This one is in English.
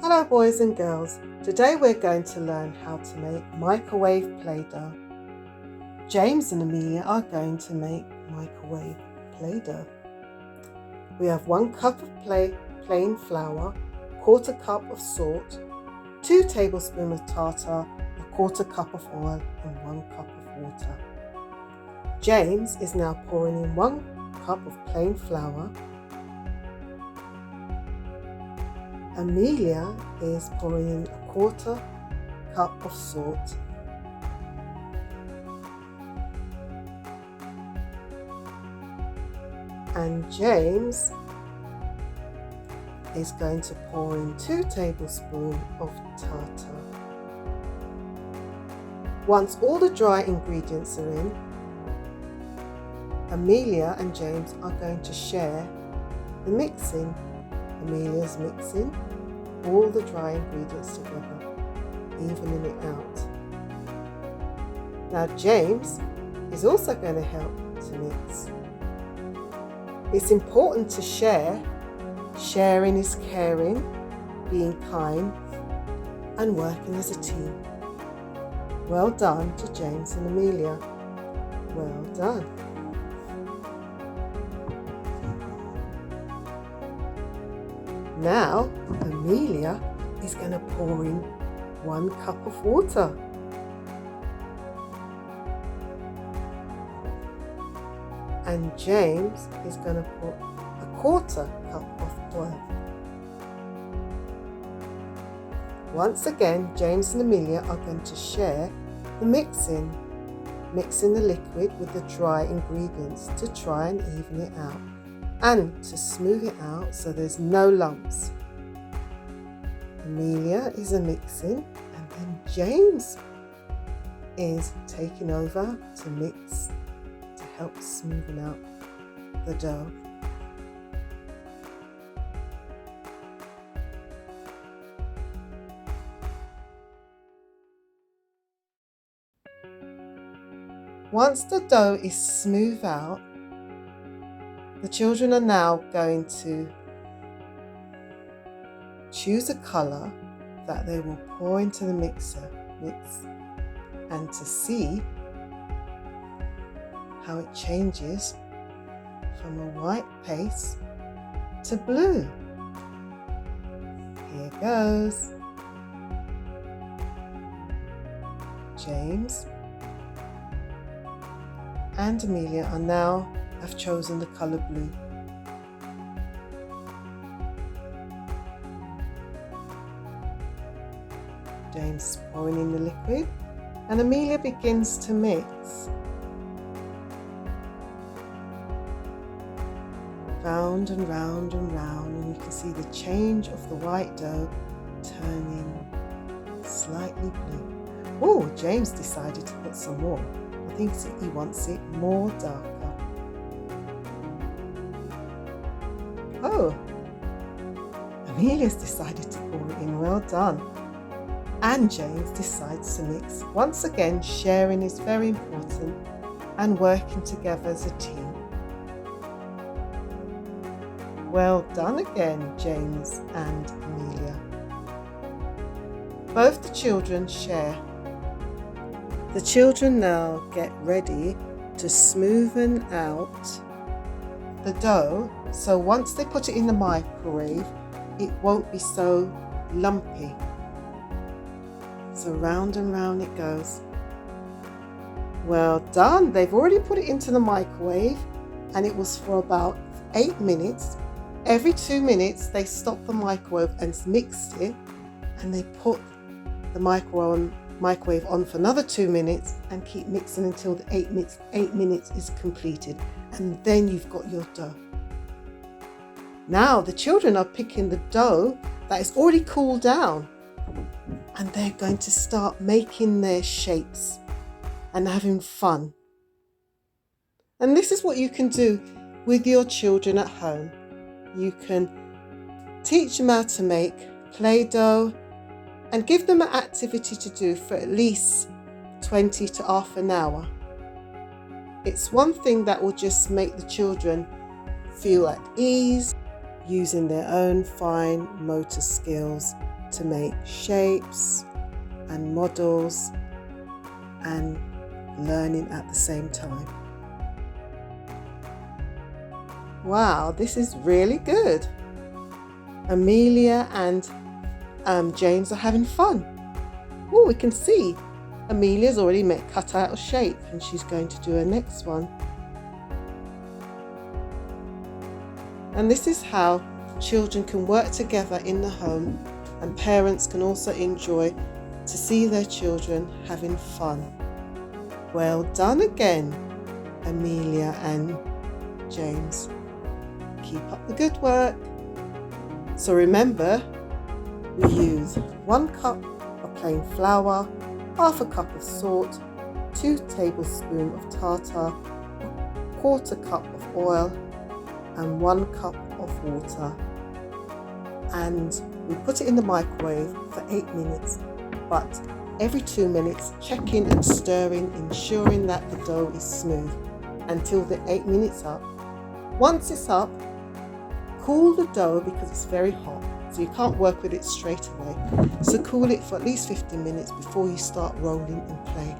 Hello boys and girls, today we're going to learn how to make microwave Play-Doh. James and Amelia are going to make microwave Play-Doh. We have 1 cup of plain flour, 1/4 cup of salt, 2 tablespoons of tartar, 1/4 cup of oil and 1 cup of water. James is now pouring in 1 cup of plain flour. Amelia is pouring in 1/4 cup of salt. And James is going to pour in 2 tablespoons of tartar. Once all the dry ingredients are in, Amelia and James are going to share the mixing. Amelia's mixing all the dry ingredients together, evening it out. Now James is also going to help to mix. It's important to share. Sharing is caring, being kind, and working as a team. Well done to James and Amelia. Well done. Now, Amelia is going to pour in 1 cup of water. And James is going to put 1/4 cup of oil. Once again, James and Amelia are going to share the mixing the liquid with the dry ingredients to try and even it out, and to smooth it out so there's no lumps. Amelia is mixing, and then James is taking over to mix to help smoothen out the dough. Once the dough is smooth out, the children are now going to choose a colour that they will pour into the mix, and to see how it changes from a white paste to blue. Here goes. James and Amelia have chosen the colour blue. James is pouring in the liquid, and Amelia begins to mix. Round and round and round, and you can see the change of the white dough turning slightly blue. Oh, James decided to put some more. I think he wants it more darker. Oh, Amelia's decided to pour it in. Well done. And James decides to mix. Once again, sharing is very important and working together as a team. Well done again, James and Amelia. Both the children share. The children now get ready to smoothen out the dough, so once they put it in the microwave, it won't be so lumpy. So round and round it goes. Well done. They've already put it into the microwave, and it was for about 8 minutes. Every 2 minutes they stopped the microwave and mixed it, and they put the microwave on for another 2 minutes and keep mixing until the 8 minutes is completed, and then you've got your dough. Now the children are picking the dough that is already cooled down, and they're going to start making their shapes and having fun. And this is what you can do with your children at home. You can teach them how to make Play-Doh and give them an activity to do for at least 20 to half an hour. It's one thing that will just make the children feel at ease using their own fine motor skills to make shapes and models and learning at the same time. Wow, this is really good. Amelia and James are having fun. Oh, we can see Amelia's already cut out a shape and she's going to do her next one. And this is how children can work together in the home, and parents can also enjoy to see their children having fun. Well done again, Amelia and James. Keep up the good work. So remember, we use 1 cup of plain flour, half a cup of salt, 2 tablespoons of tartar, 1/4 cup of oil, and 1 cup of water. And we put it in the microwave for 8 minutes, but every 2 minutes checking and stirring, ensuring that the dough is smooth until the 8 minutes up. Once it's up, cool the dough because it's very hot, so you can't work with it straight away. So cool it for at least 15 minutes before you start rolling and play.